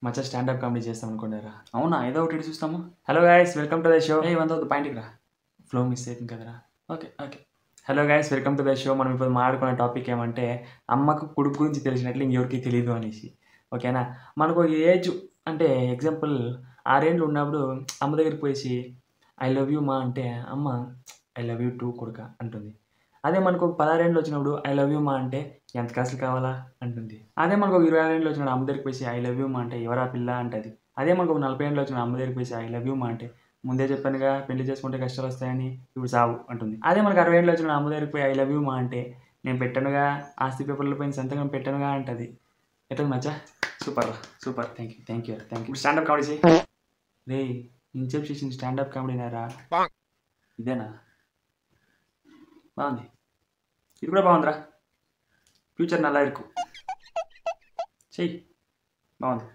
మచ్చా stand up comedy చేస్తాం అనుకున్నారా? అవునా, ఏదో ఒకటి చూస్తాము. Hello guys, welcome to the show. ఏ వంద పాయింట్కి రా, ఫ్లో మిస్ అవుతుంది కదరా. Okay okay. Hello guys, welcome to the show. మనం ఇప్పుడు మాట్లాడుకునే టాపిక్ ఏమంటే అమ్మకు కొడుకు గురించి తెలిసినట్లు ఇంకెవరికి తెలియదు అనేసి. ఓకేనా? మనకు ఒక ఏజ్ అంటే ఎగ్జాంపుల్ 6 ఏళ్ళు ఉన్నప్పుడు అమ్మ దగ్గరికి పోయేసి ఐ లవ్ యూ మా అంటే అమ్మ ఐ లవ్ యూ టూ కొడుక అంటుంది. అదే మనకు ఒక 16 ఏళ్ళు వచ్చినప్పుడు ఐ లవ్ యూ మా అంటే ఎంత కాసులు కావాలా అంటుంది. అదే మనకు ఒక 26 ఏళ్ళు వచ్చినప్పుడు అమ్మ దగ్గరికి పోయి ఐ లవ్ యూ మా అంటే ఎవరా పిల్ల అంటది. అదే మనకు ఒక 40 ఏళ్ళు వచ్చిన అమ్మ దగ్గరికి పోయి ఐ లవ్ యూ మా అంటే ముందే చెప్పానుగా పెళ్లి చేసుకుంటే కష్టాలు వస్తాయని, ఇప్పుడు సావు అంటుంది. అదే మనకు 60 ఏళ్ళు వచ్చిన అమ్మ దగ్గరికి పోయి ఐ లవ్ యూ మా అంటే నేను పెట్టానుగా, ఆస్తి పేపర్ల పైన సంతకం పెట్టానుగా అంటది. ఎట్లా మచ్చా? Super super, thank you. ఇప్పుడు స్టాండప్ కామెడీ చేయి రే. ఇంచేపు చేసింది స్టాండప్ కామెడీనారా? ఇదేనా? బాగుంది, ఇది కూడా బాగుందిరా. ఫ్యూచర్ నల్లా ఇరుకు చెయ్యి, బాగుంది.